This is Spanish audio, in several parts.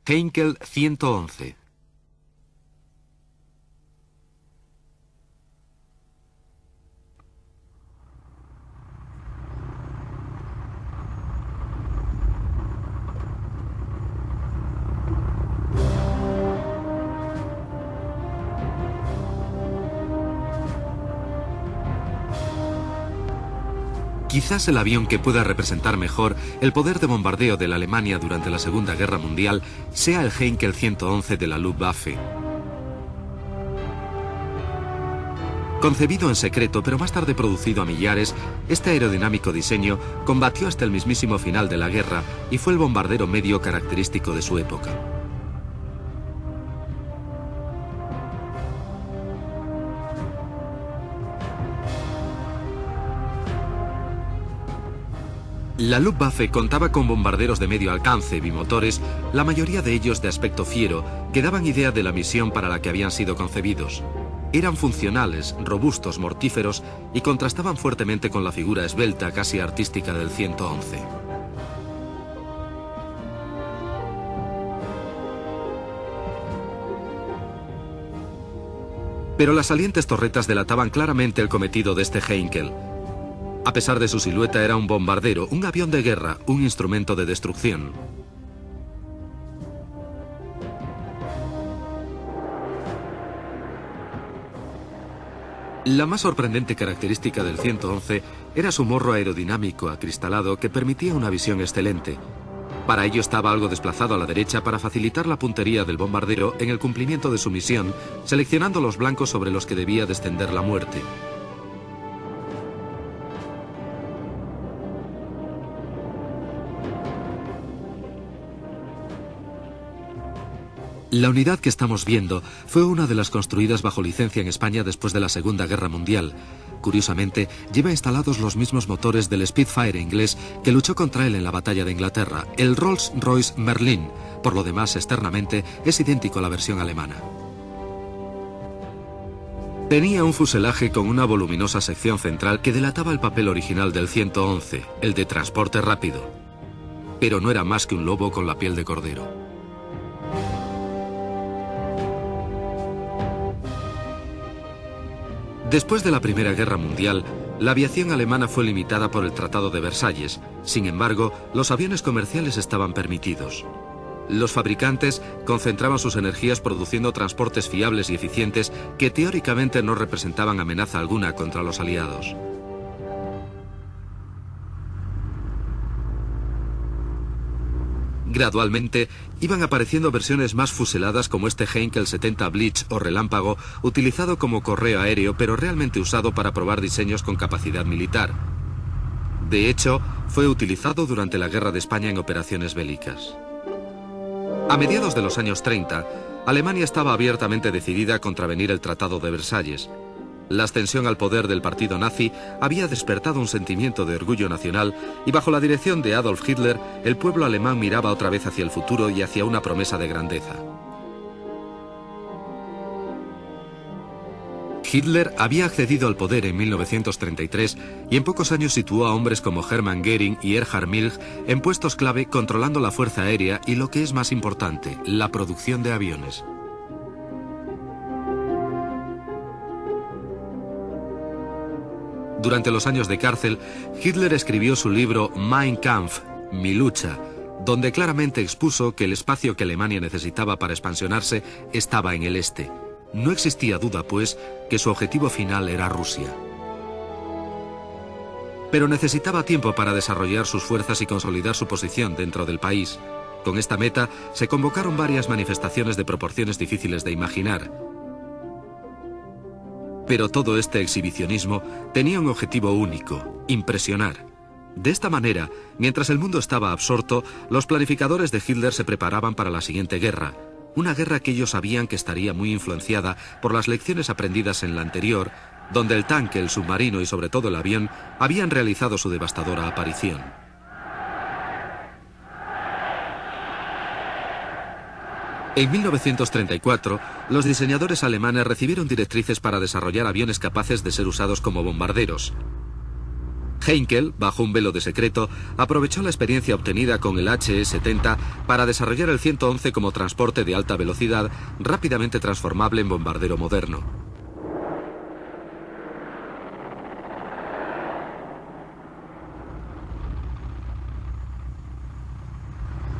Heinkel 111. Quizás el avión que pueda representar mejor el poder de bombardeo de la Alemania durante la Segunda Guerra Mundial sea el Heinkel 111 de la Luftwaffe. Concebido en secreto, pero más tarde producido a millares, este aerodinámico diseño combatió hasta el mismísimo final de la guerra y fue el bombardero medio característico de su época. La Luftwaffe contaba con bombarderos de medio alcance, bimotores, la mayoría de ellos de aspecto fiero, que daban idea de la misión para la que habían sido concebidos. Eran funcionales, robustos, mortíferos y contrastaban fuertemente con la figura esbelta, casi artística del 111. Pero las salientes torretas delataban claramente el cometido de este Heinkel. A pesar de su silueta, era un bombardero, un avión de guerra, un instrumento de destrucción. La más sorprendente característica del 111 era su morro aerodinámico acristalado que permitía una visión excelente. Para ello estaba algo desplazado a la derecha para facilitar la puntería del bombardero en el cumplimiento de su misión, seleccionando los blancos sobre los que debía descender la muerte. La unidad que estamos viendo fue una de las construidas bajo licencia en España después de la Segunda Guerra Mundial. Curiosamente, lleva instalados los mismos motores del Spitfire inglés que luchó contra él en la batalla de Inglaterra, el Rolls-Royce Merlin. Por lo demás, externamente, es idéntico a la versión alemana. Tenía un fuselaje con una voluminosa sección central que delataba el papel original del 111, el de transporte rápido. Pero no era más que un lobo con la piel de cordero. Después de la Primera Guerra Mundial, la aviación alemana fue limitada por el Tratado de Versalles. Sin embargo, los aviones comerciales estaban permitidos. Los fabricantes concentraban sus energías produciendo transportes fiables y eficientes que teóricamente no representaban amenaza alguna contra los aliados. Gradualmente, iban apareciendo versiones más fuseladas como este Heinkel 70 Blitz o Relámpago, utilizado como correo aéreo pero realmente usado para probar diseños con capacidad militar. De hecho, fue utilizado durante la Guerra de España en operaciones bélicas. A mediados de los años 30, Alemania estaba abiertamente decidida a contravenir el Tratado de Versalles. La ascensión al poder del partido nazi había despertado un sentimiento de orgullo nacional y bajo la dirección de Adolf Hitler, el pueblo alemán miraba otra vez hacia el futuro y hacia una promesa de grandeza. Hitler había accedido al poder en 1933 y en pocos años situó a hombres como Hermann Göring y Erhard Milch en puestos clave controlando la fuerza aérea y, lo que es más importante, la producción de aviones. Durante los años de cárcel, Hitler escribió su libro Mein Kampf, Mi lucha, donde claramente expuso que el espacio que Alemania necesitaba para expansionarse estaba en el este. No existía duda, pues, que su objetivo final era Rusia. Pero necesitaba tiempo para desarrollar sus fuerzas y consolidar su posición dentro del país. Con esta meta, se convocaron varias manifestaciones de proporciones difíciles de imaginar. Pero todo este exhibicionismo tenía un objetivo único: impresionar. De esta manera, mientras el mundo estaba absorto, los planificadores de Hitler se preparaban para la siguiente guerra. Una guerra que ellos sabían que estaría muy influenciada por las lecciones aprendidas en la anterior, donde el tanque, el submarino y sobre todo el avión habían realizado su devastadora aparición. En 1934, los diseñadores alemanes recibieron directrices para desarrollar aviones capaces de ser usados como bombarderos. Heinkel, bajo un velo de secreto, aprovechó la experiencia obtenida con el HE-70 para desarrollar el 111 como transporte de alta velocidad, rápidamente transformable en bombardero moderno.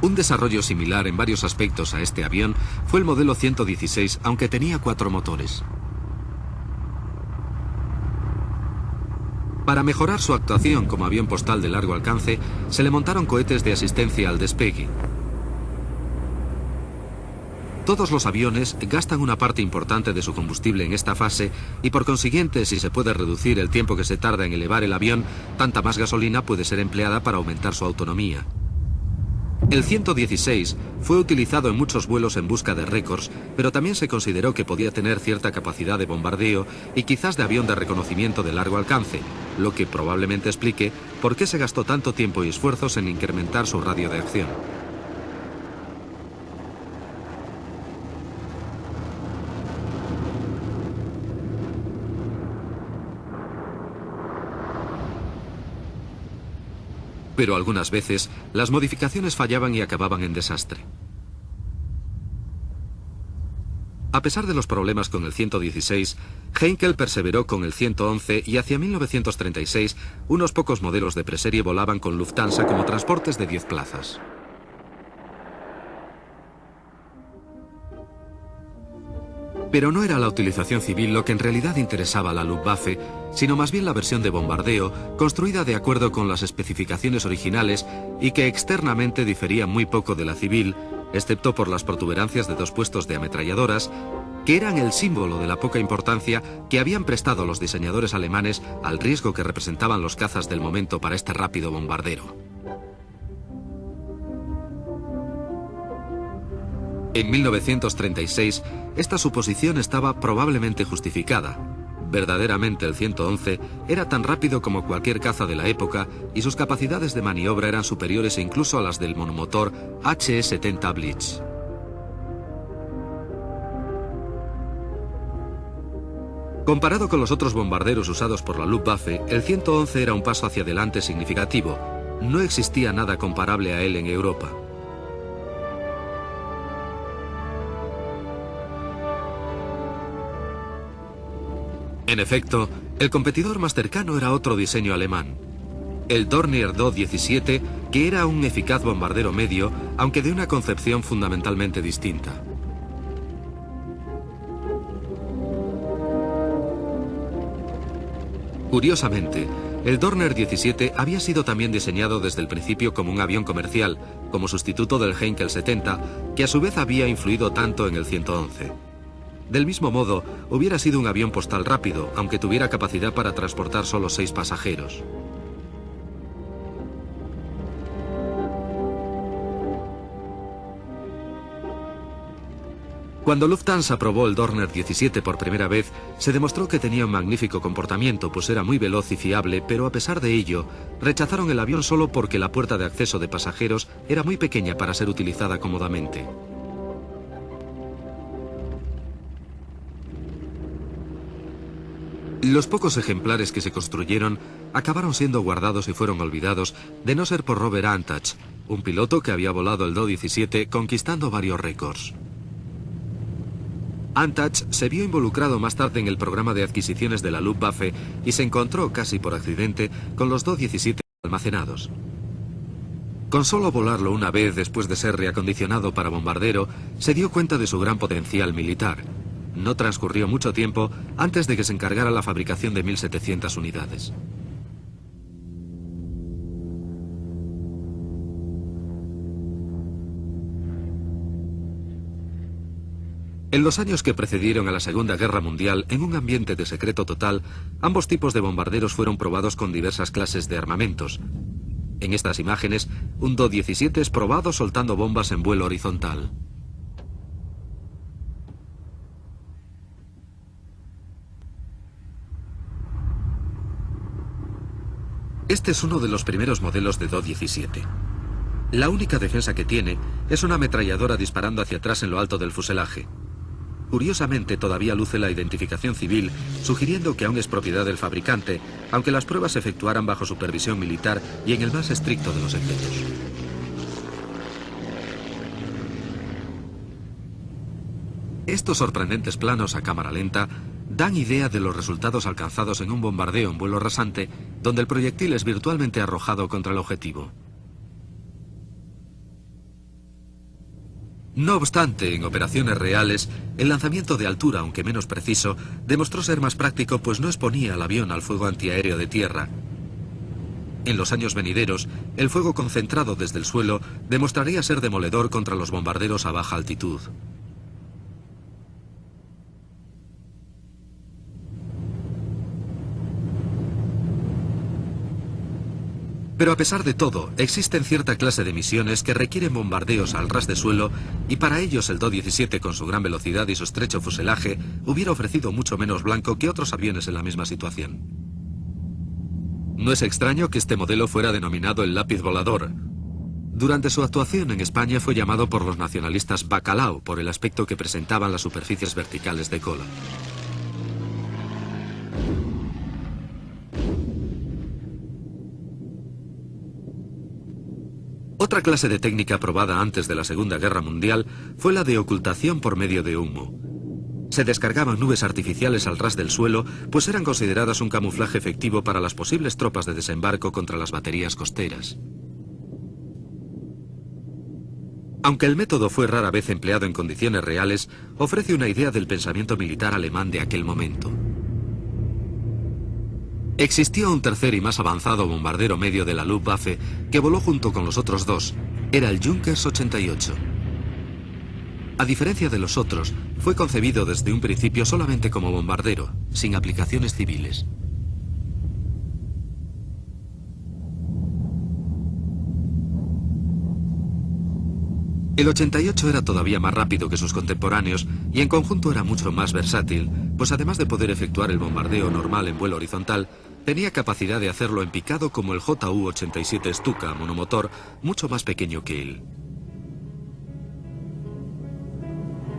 Un desarrollo similar en varios aspectos a este avión fue el modelo 116, aunque tenía 4 motores. Para mejorar su actuación como avión postal de largo alcance, se le montaron cohetes de asistencia al despegue. Todos los aviones gastan una parte importante de su combustible en esta fase y por consiguiente, si se puede reducir el tiempo que se tarda en elevar el avión, tanta más gasolina puede ser empleada para aumentar su autonomía. El 116 fue utilizado en muchos vuelos en busca de récords, pero también se consideró que podía tener cierta capacidad de bombardeo y quizás de avión de reconocimiento de largo alcance, lo que probablemente explique por qué se gastó tanto tiempo y esfuerzos en incrementar su radio de acción. Pero algunas veces, las modificaciones fallaban y acababan en desastre. A pesar de los problemas con el 116, Heinkel perseveró con el 111 y hacia 1936 unos pocos modelos de preserie volaban con Lufthansa como transportes de 10 plazas. Pero no era la utilización civil lo que en realidad interesaba a la Luftwaffe, sino más bien la versión de bombardeo, construida de acuerdo con las especificaciones originales y que externamente difería muy poco de la civil, excepto por las protuberancias de 2 puestos de ametralladoras, que eran el símbolo de la poca importancia que habían prestado los diseñadores alemanes al riesgo que representaban los cazas del momento para este rápido bombardero. En 1936, esta suposición estaba probablemente justificada. Verdaderamente el 111 era tan rápido como cualquier caza de la época y sus capacidades de maniobra eran superiores incluso a las del monomotor HE-70 Blitz. Comparado con los otros bombarderos usados por la Luftwaffe, el 111 era un paso hacia adelante significativo. No existía nada comparable a él en Europa. En efecto, el competidor más cercano era otro diseño alemán, el Dornier Do 17, que era un eficaz bombardero medio, aunque de una concepción fundamentalmente distinta. Curiosamente, el Dornier 17 había sido también diseñado desde el principio como un avión comercial, como sustituto del Heinkel 70, que a su vez había influido tanto en el 111. Del mismo modo, hubiera sido un avión postal rápido, aunque tuviera capacidad para transportar solo 6 pasajeros. Cuando Lufthansa probó el Dornier 17 por primera vez, se demostró que tenía un magnífico comportamiento, pues era muy veloz y fiable, pero a pesar de ello, rechazaron el avión solo porque la puerta de acceso de pasajeros era muy pequeña para ser utilizada cómodamente. Los pocos ejemplares que se construyeron acabaron siendo guardados y fueron olvidados, de no ser por Robert Antach, un piloto que había volado el Do-17 conquistando varios récords. Antach se vio involucrado más tarde en el programa de adquisiciones de la Luftwaffe y se encontró, casi por accidente, con los Do-17 almacenados. Con solo volarlo una vez después de ser reacondicionado para bombardero, se dio cuenta de su gran potencial militar. No transcurrió mucho tiempo antes de que se encargara la fabricación de 1.700 unidades. En los años que precedieron a la Segunda Guerra Mundial, en un ambiente de secreto total, ambos tipos de bombarderos fueron probados con diversas clases de armamentos. En estas imágenes, un Do-17 es probado soltando bombas en vuelo horizontal. Este es uno de los primeros modelos de Do-17. La única defensa que tiene es una ametralladora disparando hacia atrás en lo alto del fuselaje. Curiosamente, todavía luce la identificación civil, sugiriendo que aún es propiedad del fabricante, aunque las pruebas se efectuaran bajo supervisión militar y en el más estricto de los secretos. Estos sorprendentes planos a cámara lenta dan idea de los resultados alcanzados en un bombardeo en vuelo rasante, donde el proyectil es virtualmente arrojado contra el objetivo. No obstante, en operaciones reales, el lanzamiento de altura, aunque menos preciso, demostró ser más práctico, pues no exponía al avión al fuego antiaéreo de tierra. En los años venideros, el fuego concentrado desde el suelo demostraría ser demoledor contra los bombarderos a baja altitud. Pero a pesar de todo, existen cierta clase de misiones que requieren bombardeos al ras de suelo y para ellos el Do-17 con su gran velocidad y su estrecho fuselaje hubiera ofrecido mucho menos blanco que otros aviones en la misma situación. No es extraño que este modelo fuera denominado el lápiz volador. Durante su actuación en España fue llamado por los nacionalistas bacalao por el aspecto que presentaban las superficies verticales de cola. Otra clase de técnica probada antes de la Segunda Guerra Mundial fue la de ocultación por medio de humo. Se descargaban nubes artificiales al ras del suelo, pues eran consideradas un camuflaje efectivo para las posibles tropas de desembarco contra las baterías costeras. Aunque el método fue rara vez empleado en condiciones reales, ofrece una idea del pensamiento militar alemán de aquel momento. Existió un tercer y más avanzado bombardero medio de la Luftwaffe que voló junto con los otros dos. Era el Junkers 88. A diferencia de los otros, fue concebido desde un principio solamente como bombardero, sin aplicaciones civiles. El 88 era todavía más rápido que sus contemporáneos y en conjunto era mucho más versátil, pues además de poder efectuar el bombardeo normal en vuelo horizontal, tenía capacidad de hacerlo en picado como el Ju-87 Stuka monomotor, mucho más pequeño que él.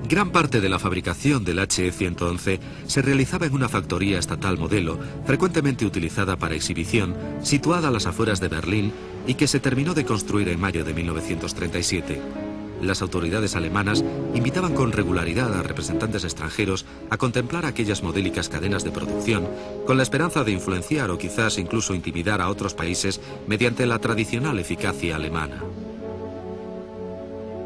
Gran parte de la fabricación del HE-111 se realizaba en una factoría estatal modelo, frecuentemente utilizada para exhibición, situada a las afueras de Berlín y que se terminó de construir en mayo de 1937. Las autoridades alemanas invitaban con regularidad a representantes extranjeros a contemplar aquellas modélicas cadenas de producción, con la esperanza de influenciar o quizás incluso intimidar a otros países mediante la tradicional eficacia alemana.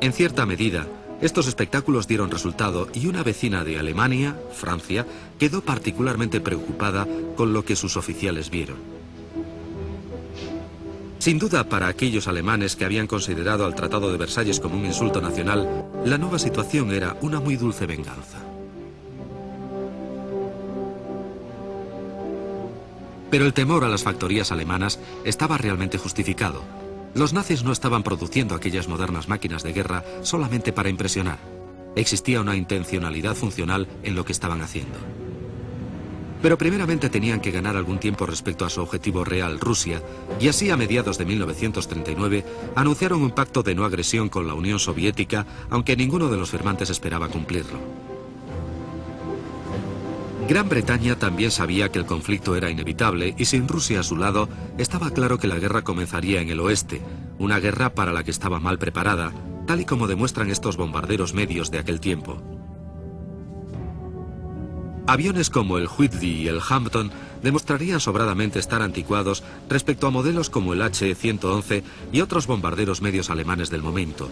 En cierta medida, estos espectáculos dieron resultado y una vecina de Alemania, Francia, quedó particularmente preocupada con lo que sus oficiales vieron. Sin duda, para aquellos alemanes que habían considerado al Tratado de Versalles como un insulto nacional, la nueva situación era una muy dulce venganza. Pero el temor a las factorías alemanas estaba realmente justificado. Los nazis no estaban produciendo aquellas modernas máquinas de guerra solamente para impresionar. Existía una intencionalidad funcional en lo que estaban haciendo. Pero primeramente tenían que ganar algún tiempo respecto a su objetivo real, Rusia, y así a mediados de 1939 anunciaron un pacto de no agresión con la Unión Soviética, aunque ninguno de los firmantes esperaba cumplirlo. Gran Bretaña también sabía que el conflicto era inevitable y sin Rusia a su lado, estaba claro que la guerra comenzaría en el oeste, una guerra para la que estaba mal preparada, tal y como demuestran estos bombarderos medios de aquel tiempo. Aviones como el Whitby y el Hampton demostrarían sobradamente estar anticuados respecto a modelos como el HE-111 y otros bombarderos medios alemanes del momento.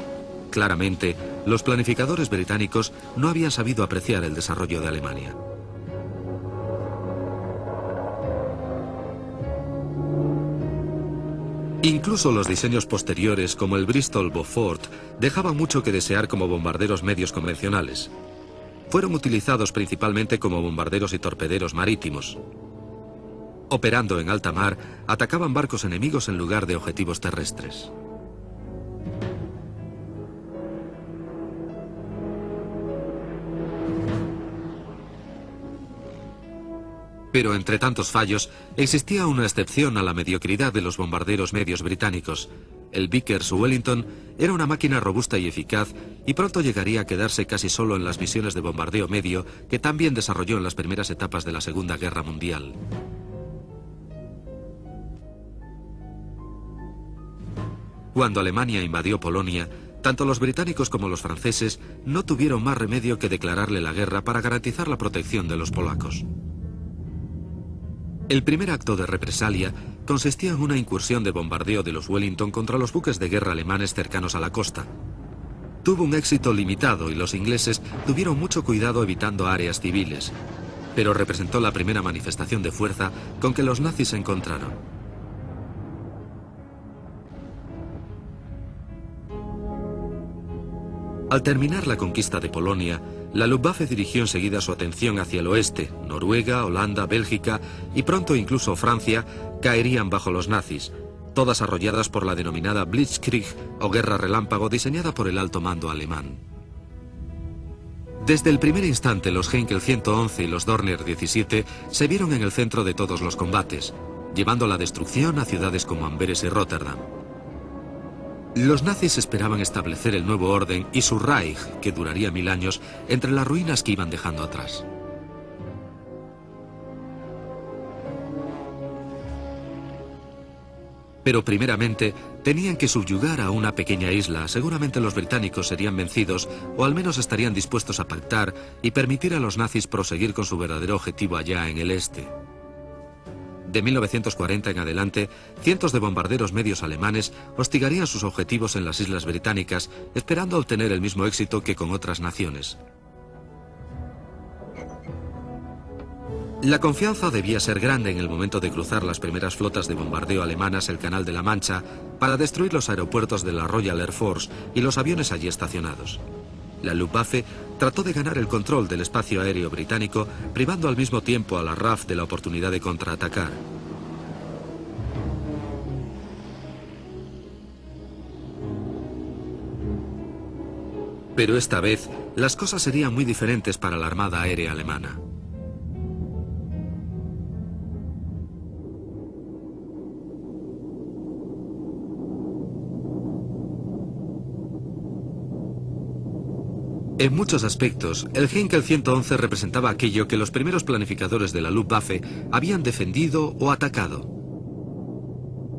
Claramente, los planificadores británicos no habían sabido apreciar el desarrollo de Alemania. Incluso los diseños posteriores, como el Bristol Beaufort, dejaban mucho que desear como bombarderos medios convencionales. Fueron utilizados principalmente como bombarderos y torpederos marítimos. Operando en alta mar, atacaban barcos enemigos en lugar de objetivos terrestres. Pero entre tantos fallos, existía una excepción a la mediocridad de los bombarderos medios británicos. El Vickers Wellington era una máquina robusta y eficaz y pronto llegaría a quedarse casi solo en las misiones de bombardeo medio que también desarrolló en las primeras etapas de la Segunda Guerra Mundial. Cuando Alemania invadió Polonia, tanto los británicos como los franceses no tuvieron más remedio que declararle la guerra para garantizar la protección de los polacos. El primer acto de represalia consistía en una incursión de bombardeo de los Wellington contra los buques de guerra alemanes cercanos a la costa. Tuvo un éxito limitado y los ingleses tuvieron mucho cuidado evitando áreas civiles, pero representó la primera manifestación de fuerza con que los nazis se encontraron. Al terminar la conquista de Polonia, la Luftwaffe dirigió enseguida su atención hacia el oeste. Noruega, Holanda, Bélgica y pronto incluso Francia caerían bajo los nazis, todas arrolladas por la denominada Blitzkrieg o guerra relámpago diseñada por el alto mando alemán. Desde el primer instante los Heinkel 111 y los Dornier 17 se vieron en el centro de todos los combates, llevando la destrucción a ciudades como Amberes y Rotterdam. Los nazis esperaban establecer el nuevo orden y su Reich, que duraría 1000 años, entre las ruinas que iban dejando atrás. Pero primeramente tenían que subyugar a una pequeña isla. Seguramente los británicos serían vencidos o al menos estarían dispuestos a pactar y permitir a los nazis proseguir con su verdadero objetivo allá en el este. De 1940 en adelante, cientos de bombarderos medios alemanes hostigarían sus objetivos en las islas británicas, esperando obtener el mismo éxito que con otras naciones. La confianza debía ser grande en el momento de cruzar las primeras flotas de bombardeo alemanas el Canal de la Mancha para destruir los aeropuertos de la Royal Air Force y los aviones allí estacionados. La Luftwaffe trató de ganar el control del espacio aéreo británico, privando al mismo tiempo a la RAF de la oportunidad de contraatacar. Pero esta vez, las cosas serían muy diferentes para la Armada Aérea Alemana. En muchos aspectos, el Heinkel 111 representaba aquello que los primeros planificadores de la Luftwaffe habían defendido o atacado.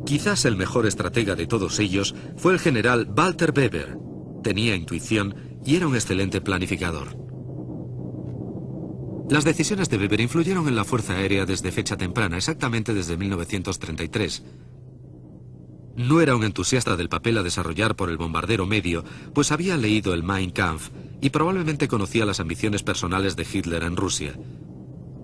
Quizás el mejor estratega de todos ellos fue el general Walter Weber. Tenía intuición y era un excelente planificador. Las decisiones de Weber influyeron en la Fuerza Aérea desde fecha temprana, exactamente desde 1933. No era un entusiasta del papel a desarrollar por el bombardero medio, pues había leído el Mein Kampf y probablemente conocía las ambiciones personales de Hitler en Rusia.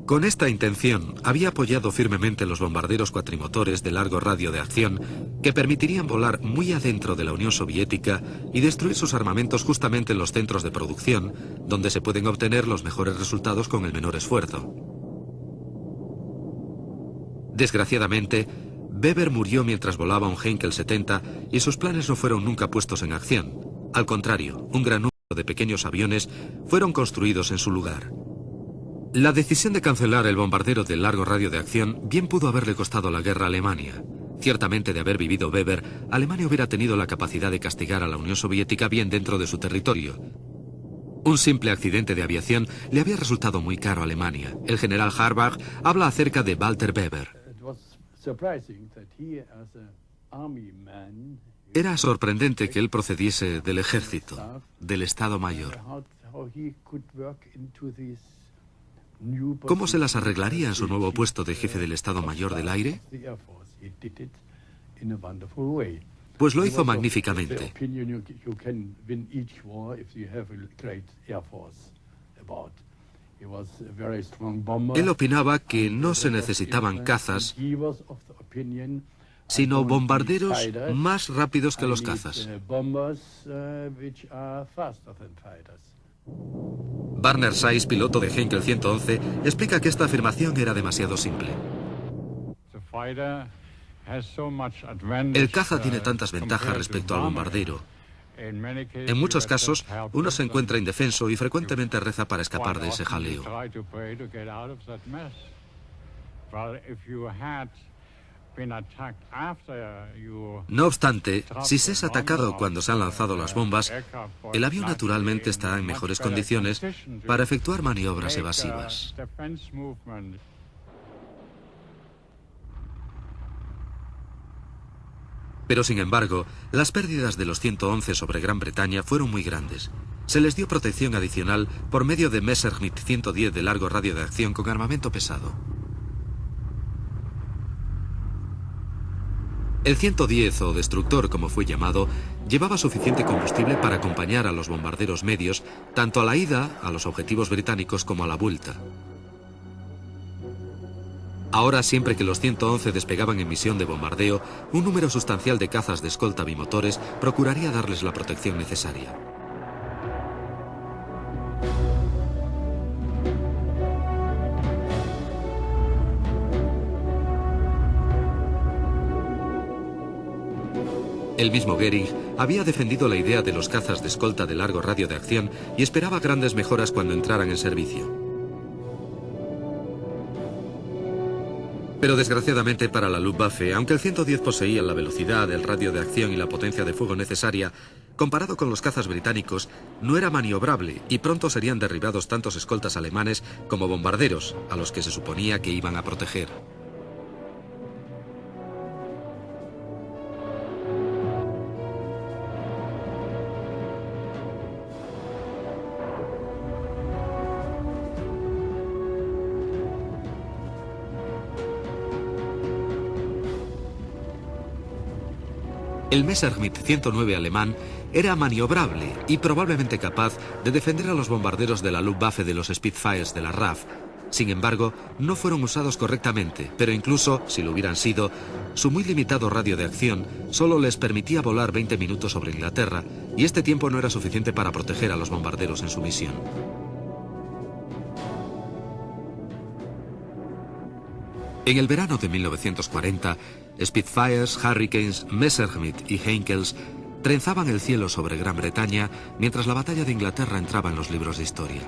Con esta intención, había apoyado firmemente los bombarderos cuatrimotores de largo radio de acción que permitirían volar muy adentro de la Unión Soviética y destruir sus armamentos justamente en los centros de producción, donde se pueden obtener los mejores resultados con el menor esfuerzo. Desgraciadamente, Weber murió mientras volaba un Heinkel 70 y sus planes no fueron nunca puestos en acción. Al contrario, un gran número de pequeños aviones fueron construidos en su lugar. La decisión de cancelar el bombardero de largo radio de acción bien pudo haberle costado la guerra a Alemania. Ciertamente, de haber vivido Weber, Alemania hubiera tenido la capacidad de castigar a la Unión Soviética bien dentro de su territorio. Un simple accidente de aviación le había resultado muy caro a Alemania. El general Harbach habla acerca de Walter Weber. Era sorprendente que él procediese del ejército, del Estado Mayor. ¿Cómo se las arreglaría en su nuevo puesto de jefe del Estado Mayor del Aire? Pues lo hizo magníficamente. Él opinaba que no se necesitaban cazas, sino bombarderos más rápidos que los cazas. Werner Seiss, piloto de Heinkel 111, explica que esta afirmación era demasiado simple. El caza tiene tantas ventajas respecto al bombardero. En muchos casos, uno se encuentra indefenso y frecuentemente reza para escapar de ese jaleo. No obstante, si se es atacado cuando se han lanzado las bombas, el avión naturalmente está en mejores condiciones para efectuar maniobras evasivas. Pero sin embargo, las pérdidas de los 111 sobre Gran Bretaña fueron muy grandes. Se les dio protección adicional por medio de Messerschmitt 110 de largo radio de acción con armamento pesado. El 110, o destructor como fue llamado, llevaba suficiente combustible para acompañar a los bombarderos medios, tanto a la ida a los objetivos británicos como a la vuelta. Ahora, siempre que los 111 despegaban en misión de bombardeo, un número sustancial de cazas de escolta bimotores procuraría darles la protección necesaria. El mismo Goering había defendido la idea de los cazas de escolta de largo radio de acción y esperaba grandes mejoras cuando entraran en servicio. Pero desgraciadamente para la Luftwaffe, aunque el 110 poseía la velocidad, el radio de acción y la potencia de fuego necesaria, comparado con los cazas británicos, no era maniobrable y pronto serían derribados tantos escoltas alemanes como bombarderos, a los que se suponía que iban a proteger. El Messerschmitt 109 alemán era maniobrable y probablemente capaz de defender a los bombarderos de la Luftwaffe de los Spitfires de la RAF. Sin embargo, no fueron usados correctamente, pero incluso, si lo hubieran sido, su muy limitado radio de acción solo les permitía volar 20 minutos sobre Inglaterra, y este tiempo no era suficiente para proteger a los bombarderos en su misión. En el verano de 1940, Spitfires, Hurricanes, Messerschmitt y Heinkels trenzaban el cielo sobre Gran Bretaña mientras la batalla de Inglaterra entraba en los libros de historia.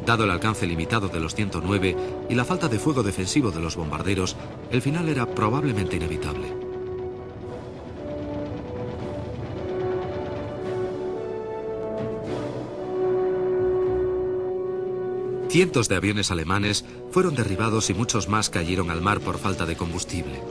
Dado el alcance limitado de los 109 y la falta de fuego defensivo de los bombarderos, el final era probablemente inevitable. Cientos de aviones alemanes fueron derribados y muchos más cayeron al mar por falta de combustible.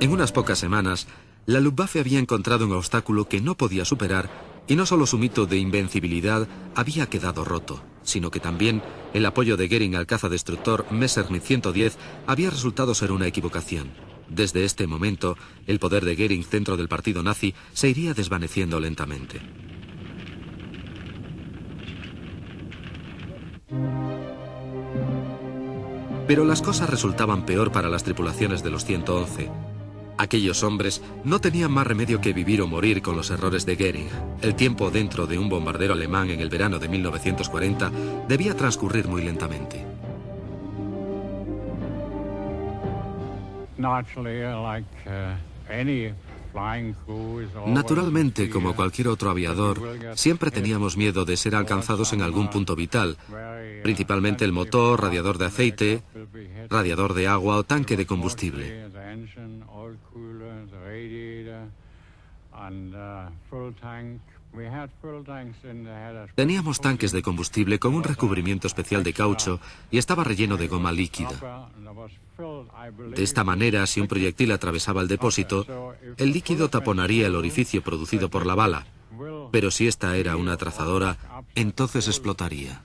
En unas pocas semanas, la Luftwaffe había encontrado un obstáculo que no podía superar y no solo su mito de invencibilidad había quedado roto, sino que también el apoyo de Goering al cazadestructor Messerschmitt 110 había resultado ser una equivocación. Desde este momento, el poder de Goering dentro del partido nazi se iría desvaneciendo lentamente. Pero las cosas resultaban peor para las tripulaciones de los 111. Aquellos hombres no tenían más remedio que vivir o morir con los errores de Goering. El tiempo dentro de un bombardero alemán en el verano de 1940 debía transcurrir muy lentamente. Naturalmente, como cualquier otro aviador, siempre teníamos miedo de ser alcanzados en algún punto vital, principalmente el motor, radiador de aceite, radiador de agua o tanque de combustible. Teníamos tanques de combustible con un recubrimiento especial de caucho y estaba relleno de goma líquida. De esta manera, si un proyectil atravesaba el depósito, el líquido taponaría el orificio producido por la bala, pero si esta era una trazadora, entonces explotaría.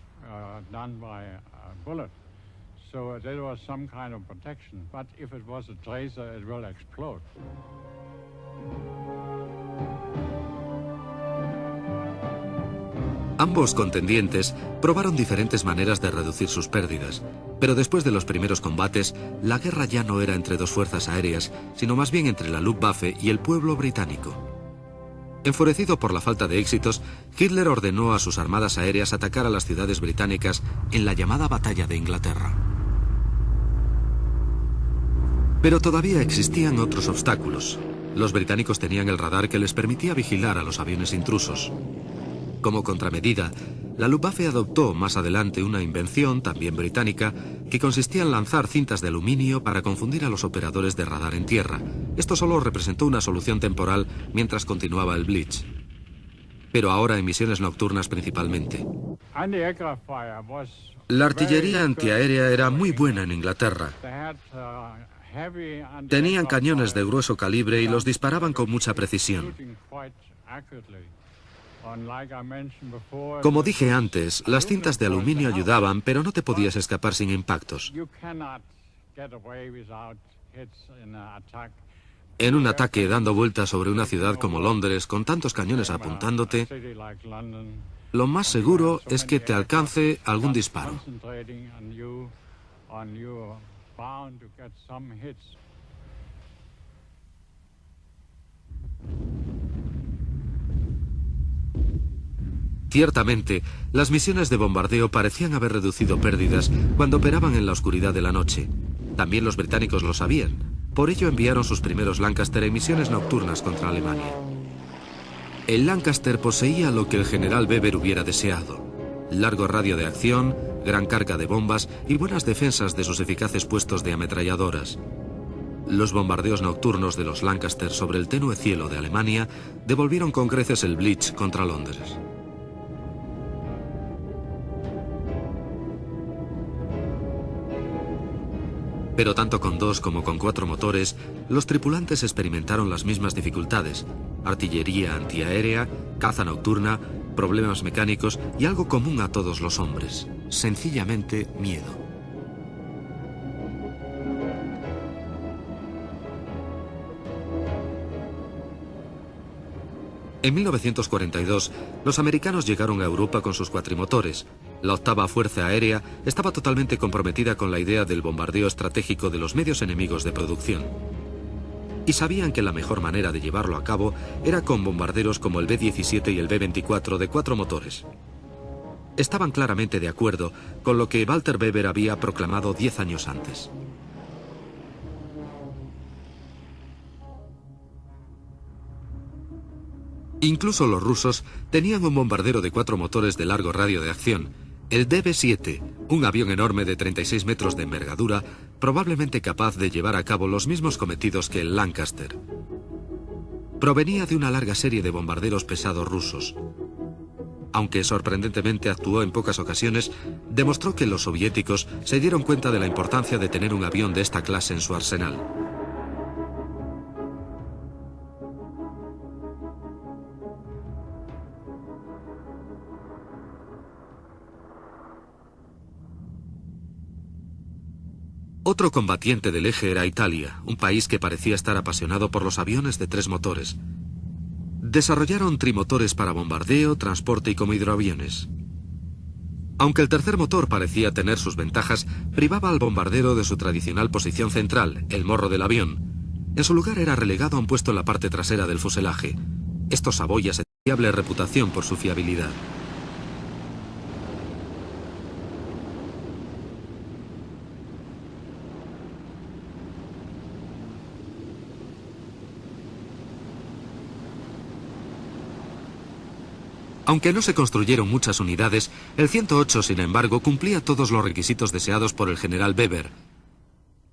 Ambos contendientes probaron diferentes maneras de reducir sus pérdidas, pero después de los primeros combates, la guerra ya no era entre dos fuerzas aéreas, sino más bien entre la Luftwaffe y el pueblo británico. Enfurecido por la falta de éxitos, Hitler ordenó a sus armadas aéreas atacar a las ciudades británicas en la llamada Batalla de Inglaterra. Pero todavía existían otros obstáculos. Los británicos tenían el radar que les permitía vigilar a los aviones intrusos. Como contramedida, la Luftwaffe adoptó más adelante una invención, también británica, que consistía en lanzar cintas de aluminio para confundir a los operadores de radar en tierra. Esto solo representó una solución temporal mientras continuaba el Blitz. Pero ahora en misiones nocturnas principalmente. La artillería antiaérea era muy buena en Inglaterra. Tenían cañones de grueso calibre y los disparaban con mucha precisión. Como dije antes, las cintas de aluminio ayudaban, pero no te podías escapar sin impactos. En un ataque dando vueltas sobre una ciudad como Londres, con tantos cañones apuntándote, lo más seguro es que te alcance algún disparo. Ciertamente, las misiones de bombardeo parecían haber reducido pérdidas cuando operaban en la oscuridad de la noche. También los británicos lo sabían. Por ello enviaron sus primeros Lancaster en misiones nocturnas contra Alemania. El Lancaster poseía lo que el general Weber hubiera deseado: largo radio de acción, gran carga de bombas y buenas defensas de sus eficaces puestos de ametralladoras. Los bombardeos nocturnos de los Lancaster sobre el tenue cielo de Alemania devolvieron con creces el Blitz contra Londres. Pero tanto con 2 como con 4 motores, los tripulantes experimentaron las mismas dificultades: artillería antiaérea, caza nocturna, problemas mecánicos y algo común a todos los hombres: sencillamente miedo. En 1942, los americanos llegaron a Europa con sus cuatrimotores. La octava Fuerza Aérea estaba totalmente comprometida con la idea del bombardeo estratégico de los medios enemigos de producción. Y sabían que la mejor manera de llevarlo a cabo era con bombarderos como el B-17 y el B-24 de 4 motores. Estaban claramente de acuerdo con lo que Walter Weber había proclamado 10 años antes. Incluso los rusos tenían un bombardero de 4 motores de largo radio de acción, el DB-7, un avión enorme de 36 metros de envergadura, probablemente capaz de llevar a cabo los mismos cometidos que el Lancaster. Provenía de una larga serie de bombarderos pesados rusos. Aunque sorprendentemente actuó en pocas ocasiones, demostró que los soviéticos se dieron cuenta de la importancia de tener un avión de esta clase en su arsenal. Otro combatiente del eje era Italia, un país que parecía estar apasionado por los aviones de 3 motores. Desarrollaron trimotores para bombardeo, transporte y como hidroaviones. Aunque el tercer motor parecía tener sus ventajas, privaba al bombardero de su tradicional posición central, el morro del avión. En su lugar era relegado a un puesto en la parte trasera del fuselaje. Esto saboya su envidiable reputación por su fiabilidad. Aunque no se construyeron muchas unidades, el 108, sin embargo, cumplía todos los requisitos deseados por el general Weber.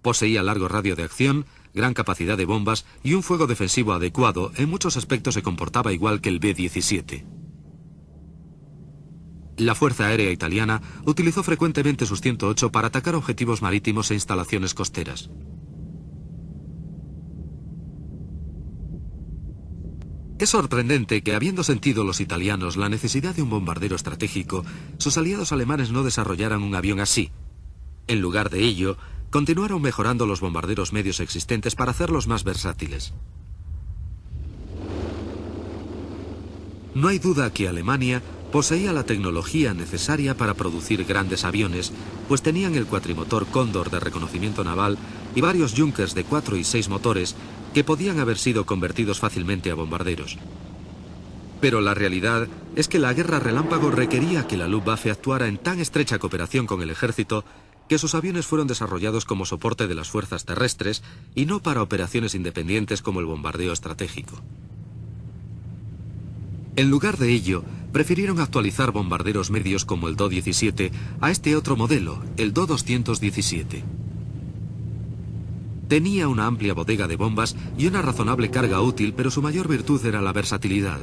Poseía largo radio de acción, gran capacidad de bombas y un fuego defensivo adecuado. En muchos aspectos se comportaba igual que el B-17. La Fuerza Aérea Italiana utilizó frecuentemente sus 108 para atacar objetivos marítimos e instalaciones costeras. Es sorprendente que, habiendo sentido los italianos la necesidad de un bombardero estratégico, sus aliados alemanes no desarrollaran un avión así. En lugar de ello, continuaron mejorando los bombarderos medios existentes para hacerlos más versátiles. No hay duda que Alemania poseía la tecnología necesaria para producir grandes aviones, pues tenían el cuatrimotor Cóndor de reconocimiento naval y varios Junkers de 4 y 6 motores que podían haber sido convertidos fácilmente a bombarderos. Pero la realidad es que la guerra relámpago requería que la Luftwaffe actuara en tan estrecha cooperación con el ejército que sus aviones fueron desarrollados como soporte de las fuerzas terrestres y no para operaciones independientes como el bombardeo estratégico. En lugar de ello, prefirieron actualizar bombarderos medios como el Do-17 a este otro modelo, el Do-217. Tenía una amplia bodega de bombas y una razonable carga útil, pero su mayor virtud era la versatilidad.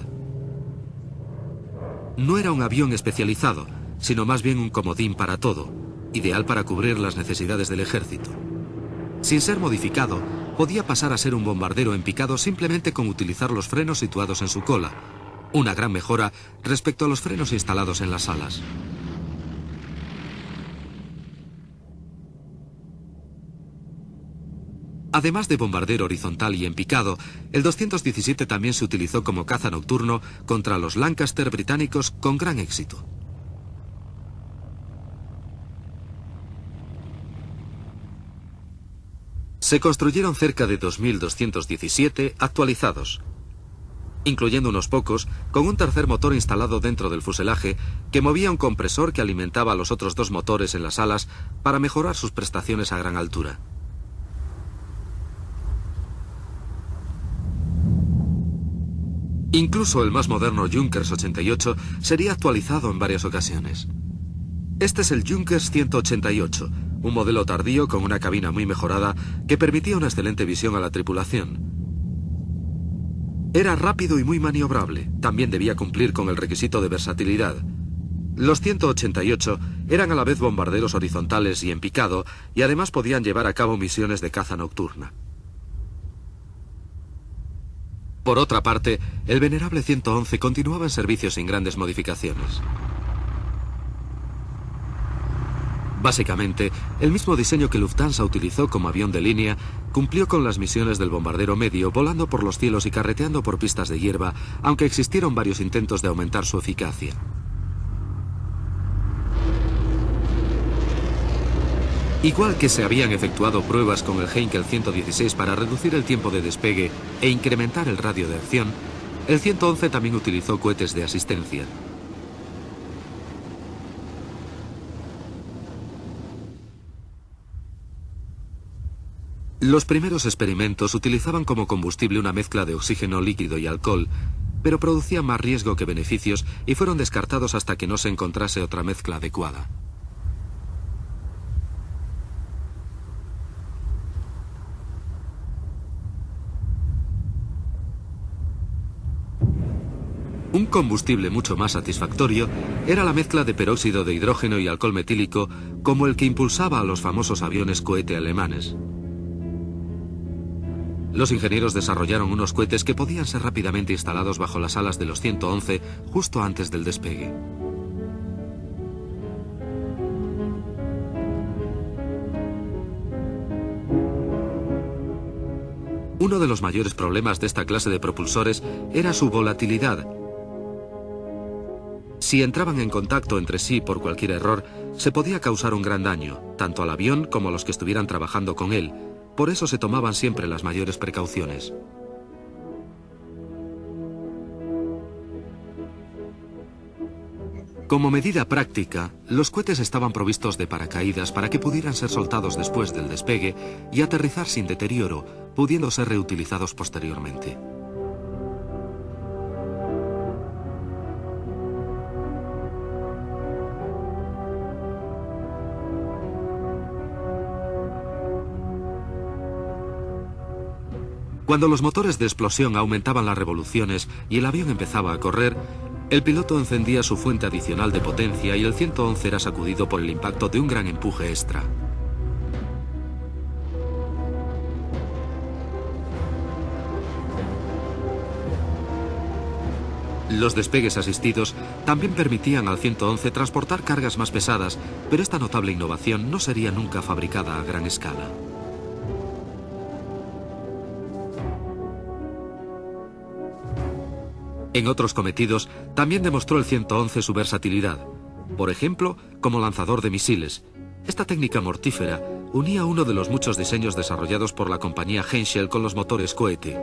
No era un avión especializado, sino más bien un comodín para todo, ideal para cubrir las necesidades del ejército. Sin ser modificado, podía pasar a ser un bombardero en picado simplemente con utilizar los frenos situados en su cola, una gran mejora respecto a los frenos instalados en las alas. Además de bombardero horizontal y en picado, el 217 también se utilizó como caza nocturno contra los Lancaster británicos con gran éxito. Se construyeron cerca de 2.217 actualizados, incluyendo unos pocos con un tercer motor instalado dentro del fuselaje que movía un compresor que alimentaba a los otros dos motores en las alas para mejorar sus prestaciones a gran altura. Incluso el más moderno Junkers 88 sería actualizado en varias ocasiones. Este es el Junkers 188, un modelo tardío con una cabina muy mejorada que permitía una excelente visión a la tripulación. Era rápido y muy maniobrable, también debía cumplir con el requisito de versatilidad. Los 188 eran a la vez bombarderos horizontales y en picado, y además podían llevar a cabo misiones de caza nocturna. Por otra parte, el venerable 111 continuaba en servicio sin grandes modificaciones. Básicamente, el mismo diseño que Lufthansa utilizó como avión de línea cumplió con las misiones del bombardero medio, volando por los cielos y carreteando por pistas de hierba, aunque existieron varios intentos de aumentar su eficacia. Igual que se habían efectuado pruebas con el Heinkel 116 para reducir el tiempo de despegue e incrementar el radio de acción, el 111 también utilizó cohetes de asistencia. Los primeros experimentos utilizaban como combustible una mezcla de oxígeno líquido y alcohol, pero producían más riesgo que beneficios y fueron descartados hasta que no se encontrase otra mezcla adecuada. Un combustible mucho más satisfactorio era la mezcla de peróxido de hidrógeno y alcohol metílico, como el que impulsaba a los famosos aviones cohete alemanes. Los ingenieros desarrollaron unos cohetes que podían ser rápidamente instalados bajo las alas de los 111 justo antes del despegue. Uno de los mayores problemas de esta clase de propulsores era su volatilidad. Si entraban en contacto entre sí por cualquier error, se podía causar un gran daño, tanto al avión como a los que estuvieran trabajando con él. Por eso se tomaban siempre las mayores precauciones. Como medida práctica, los cohetes estaban provistos de paracaídas para que pudieran ser soltados después del despegue y aterrizar sin deterioro, pudiendo ser reutilizados posteriormente. Cuando los motores de explosión aumentaban las revoluciones y el avión empezaba a correr, el piloto encendía su fuente adicional de potencia y el 111 era sacudido por el impacto de un gran empuje extra. Los despegues asistidos también permitían al 111 transportar cargas más pesadas, pero esta notable innovación no sería nunca fabricada a gran escala. En otros cometidos, también demostró el 111 su versatilidad. Por ejemplo, como lanzador de misiles. Esta técnica mortífera unía uno de los muchos diseños desarrollados por la compañía Henschel con los motores cohete.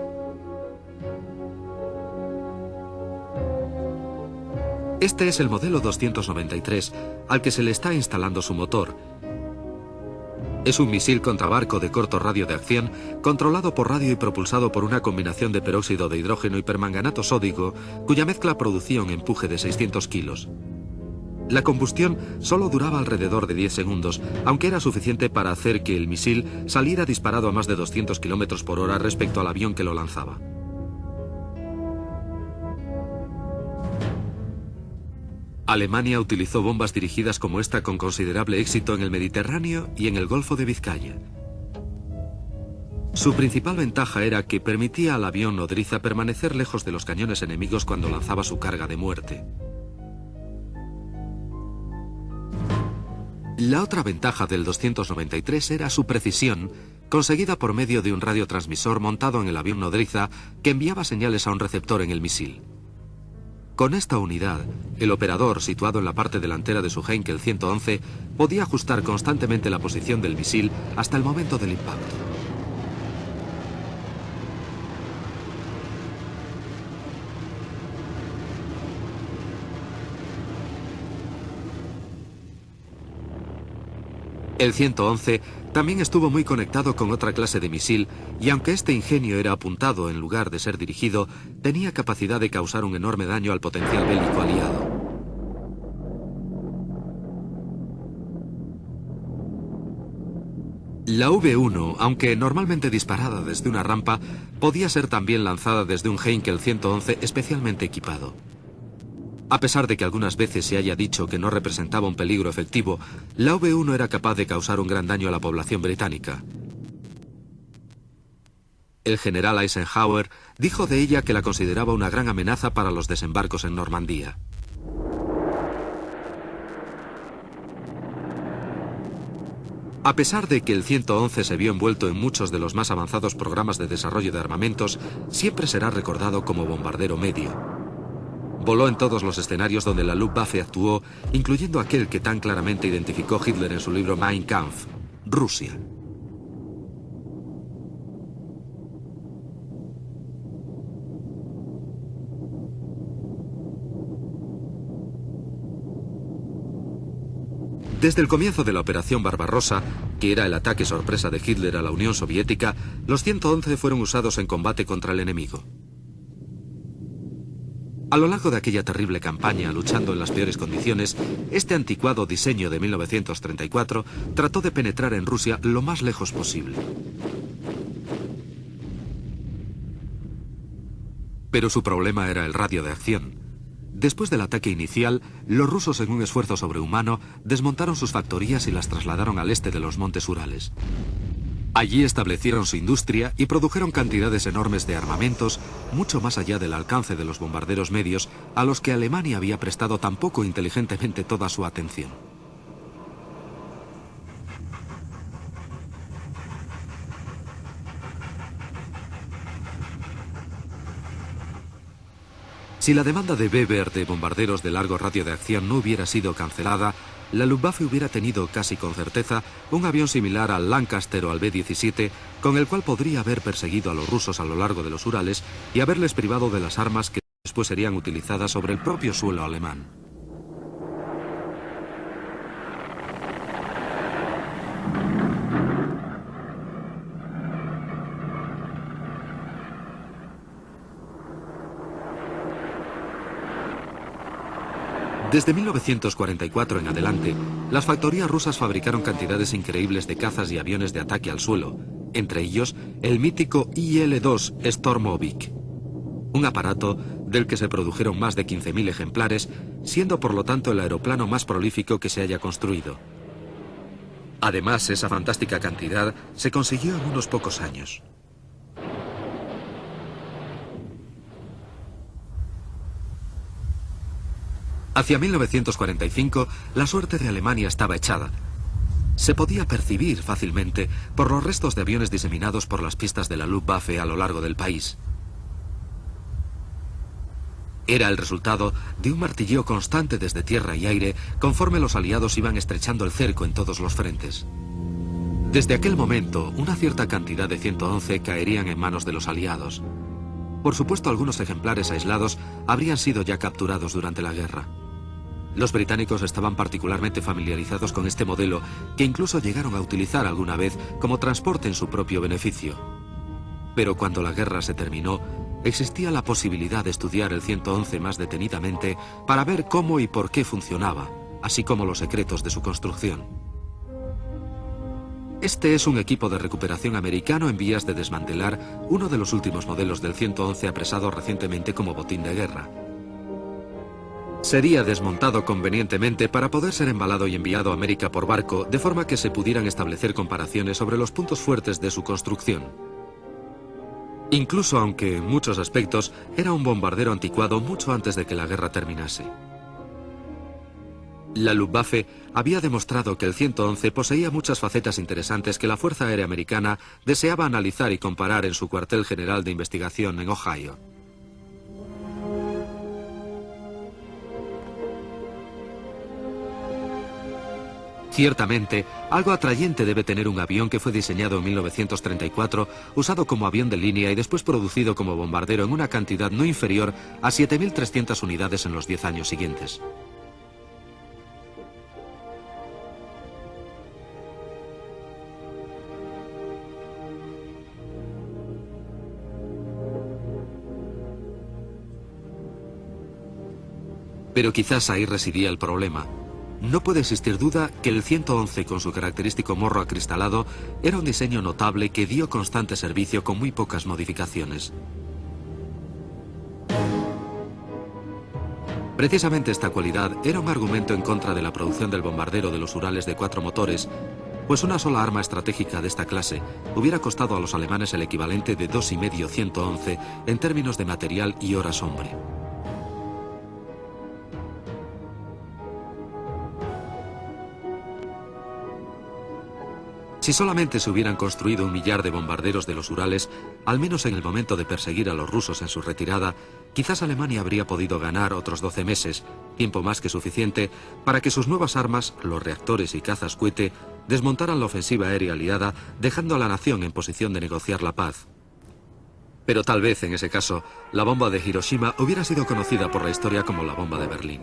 Este es el modelo 293, al que se le está instalando su motor. Es un misil contrabarco de corto radio de acción, controlado por radio y propulsado por una combinación de peróxido de hidrógeno y permanganato sódico, cuya mezcla producía un empuje de 600 kilos. La combustión solo duraba alrededor de 10 segundos, aunque era suficiente para hacer que el misil saliera disparado a más de 200 kilómetros por hora respecto al avión que lo lanzaba. Alemania utilizó bombas dirigidas como esta con considerable éxito en el Mediterráneo y en el Golfo de Vizcaya. Su principal ventaja era que permitía al avión nodriza permanecer lejos de los cañones enemigos cuando lanzaba su carga de muerte. La otra ventaja del 293 era su precisión, conseguida por medio de un radiotransmisor montado en el avión nodriza que enviaba señales a un receptor en el misil. Con esta unidad, el operador, situado en la parte delantera de su Heinkel 111, podía ajustar constantemente la posición del misil hasta el momento del impacto. El 111 también estuvo muy conectado con otra clase de misil, y aunque este ingenio era apuntado en lugar de ser dirigido, tenía capacidad de causar un enorme daño al potencial bélico aliado. La V1, aunque normalmente disparada desde una rampa, podía ser también lanzada desde un Heinkel 111 especialmente equipado. A pesar de que algunas veces se haya dicho que no representaba un peligro efectivo, la V1 era capaz de causar un gran daño a la población británica. El general Eisenhower dijo de ella que la consideraba una gran amenaza para los desembarcos en Normandía. A pesar de que el 111 se vio envuelto en muchos de los más avanzados programas de desarrollo de armamentos, siempre será recordado como bombardero medio. Voló en todos los escenarios donde la Luftwaffe actuó, incluyendo aquel que tan claramente identificó Hitler en su libro Mein Kampf, Rusia. Desde el comienzo de la Operación Barbarossa, que era el ataque sorpresa de Hitler a la Unión Soviética, los 111 fueron usados en combate contra el enemigo. A lo largo de aquella terrible campaña, luchando en las peores condiciones, este anticuado diseño de 1934 trató de penetrar en Rusia lo más lejos posible. Pero su problema era el radio de acción. Después del ataque inicial, los rusos, en un esfuerzo sobrehumano, desmontaron sus factorías y las trasladaron al este de los montes Urales. Allí establecieron su industria y produjeron cantidades enormes de armamentos, mucho más allá del alcance de los bombarderos medios, a los que Alemania había prestado tan poco inteligentemente toda su atención. Si la demanda de Weber de bombarderos de largo radio de acción no hubiera sido cancelada, la Luftwaffe hubiera tenido casi con certeza un avión similar al Lancaster o al B-17, con el cual podría haber perseguido a los rusos a lo largo de los Urales y haberles privado de las armas que después serían utilizadas sobre el propio suelo alemán. Desde 1944 en adelante, las factorías rusas fabricaron cantidades increíbles de cazas y aviones de ataque al suelo, entre ellos el mítico IL-2 Stormovik, un aparato del que se produjeron más de 15.000 ejemplares, siendo por lo tanto el aeroplano más prolífico que se haya construido. Además, esa fantástica cantidad se consiguió en unos pocos años. Hacia 1945, la suerte de Alemania estaba echada. Se podía percibir fácilmente por los restos de aviones diseminados por las pistas de la Luftwaffe a lo largo del país. Era el resultado de un martilleo constante desde tierra y aire conforme los aliados iban estrechando el cerco en todos los frentes. Desde aquel momento, una cierta cantidad de 111 caerían en manos de los aliados. Por supuesto, algunos ejemplares aislados habrían sido ya capturados durante la guerra. Los británicos estaban particularmente familiarizados con este modelo, que incluso llegaron a utilizar alguna vez como transporte en su propio beneficio. Pero cuando la guerra se terminó, existía la posibilidad de estudiar el 111 más detenidamente para ver cómo y por qué funcionaba, así como los secretos de su construcción. Este es un equipo de recuperación americano en vías de desmantelar uno de los últimos modelos del 111 apresado recientemente como botín de guerra. Sería desmontado convenientemente para poder ser embalado y enviado a América por barco, de forma que se pudieran establecer comparaciones sobre los puntos fuertes de su construcción. Incluso aunque, en muchos aspectos, era un bombardero anticuado mucho antes de que la guerra terminase. La Luftwaffe había demostrado que el 111 poseía muchas facetas interesantes que la Fuerza Aérea Americana deseaba analizar y comparar en su cuartel general de investigación en Ohio. Ciertamente, algo atrayente debe tener un avión que fue diseñado en 1934, usado como avión de línea y después producido como bombardero en una cantidad no inferior a 7.300 unidades en los 10 años siguientes. Pero quizás ahí residía el problema. No puede existir duda que el 111, con su característico morro acristalado, era un diseño notable que dio constante servicio con muy pocas modificaciones. Precisamente esta cualidad era un argumento en contra de la producción del bombardero de los Urales de 4 motores, pues una sola arma estratégica de esta clase hubiera costado a los alemanes el equivalente de 2,5 111 en términos de material y horas hombre. Si solamente se hubieran construido 1 millar de bombarderos de los Urales, al menos en el momento de perseguir a los rusos en su retirada, quizás Alemania habría podido ganar otros 12 meses, tiempo más que suficiente para que sus nuevas armas, los reactores y cazas cohete, desmontaran la ofensiva aérea aliada, dejando a la nación en posición de negociar la paz. Pero tal vez, en ese caso, la bomba de Hiroshima hubiera sido conocida por la historia como la bomba de Berlín.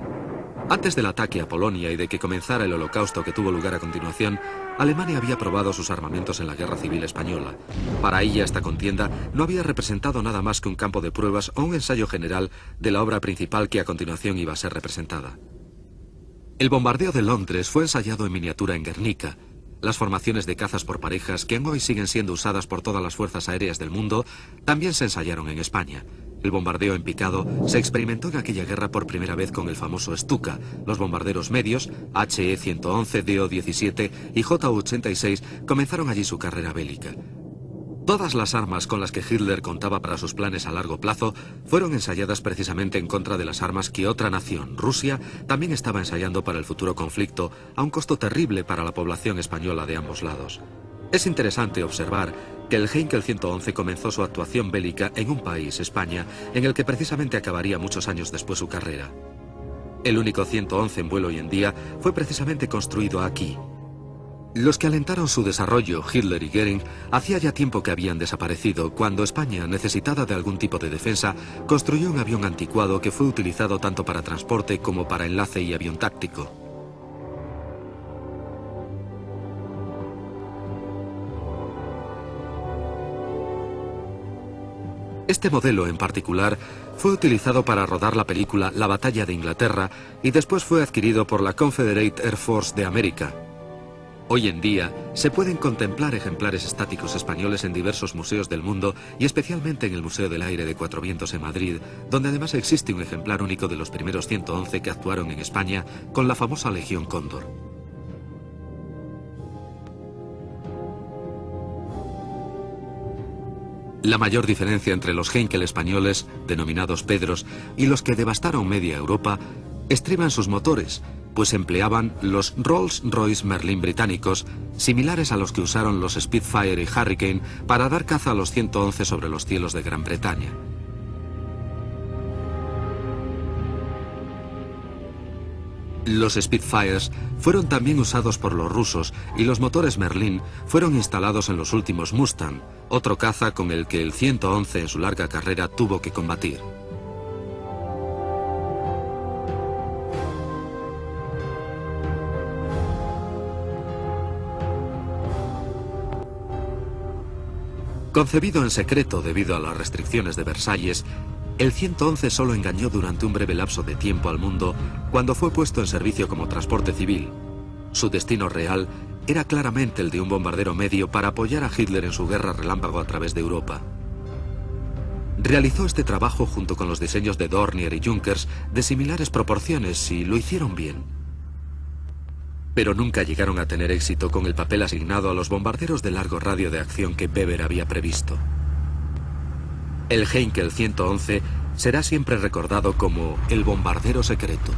Antes del ataque a Polonia y de que comenzara el holocausto que tuvo lugar a continuación, Alemania había probado sus armamentos en la Guerra Civil Española. Para ella, esta contienda no había representado nada más que un campo de pruebas o un ensayo general de la obra principal que a continuación iba a ser representada. El bombardeo de Londres fue ensayado en miniatura en Guernica. Las formaciones de cazas por parejas, que hoy siguen siendo usadas por todas las fuerzas aéreas del mundo, también se ensayaron en España. El bombardeo en picado se experimentó en aquella guerra por primera vez con el famoso Stuka. Los bombarderos medios, HE-111, DO-17 y JU-86, comenzaron allí su carrera bélica. Todas las armas con las que Hitler contaba para sus planes a largo plazo fueron ensayadas precisamente en contra de las armas que otra nación, Rusia, también estaba ensayando para el futuro conflicto, a un costo terrible para la población española de ambos lados. Es interesante observar que el Heinkel 111 comenzó su actuación bélica en un país, España, en el que precisamente acabaría muchos años después su carrera. El único 111 en vuelo hoy en día fue precisamente construido aquí. Los que alentaron su desarrollo, Hitler y Göring, hacía ya tiempo que habían desaparecido, cuando España, necesitada de algún tipo de defensa, construyó un avión anticuado que fue utilizado tanto para transporte como para enlace y avión táctico. Este modelo en particular fue utilizado para rodar la película La Batalla de Inglaterra y después fue adquirido por la Confederate Air Force de América. Hoy en día se pueden contemplar ejemplares estáticos españoles en diversos museos del mundo y especialmente en el Museo del Aire de Cuatro Vientos en Madrid, donde además existe un ejemplar único de los primeros 111 que actuaron en España con la famosa Legión Cóndor. La mayor diferencia entre los Heinkel españoles, denominados Pedros, y los que devastaron media Europa, estriba en sus motores, pues empleaban los Rolls-Royce Merlin británicos, similares a los que usaron los Spitfire y Hurricane para dar caza a los 111 sobre los cielos de Gran Bretaña. Los Spitfires fueron también usados por los rusos y los motores Merlin fueron instalados en los últimos Mustang, otro caza con el que el 111 en su larga carrera tuvo que combatir. Concebido en secreto debido a las restricciones de Versalles, el 111 solo engañó durante un breve lapso de tiempo al mundo cuando fue puesto en servicio como transporte civil. Su destino real era claramente el de un bombardero medio para apoyar a Hitler en su guerra relámpago a través de Europa. Realizó este trabajo junto con los diseños de Dornier y Junkers de similares proporciones y lo hicieron bien. Pero nunca llegaron a tener éxito con el papel asignado a los bombarderos de largo radio de acción que Weber había previsto. El Heinkel 111 será siempre recordado como el bombardero secreto.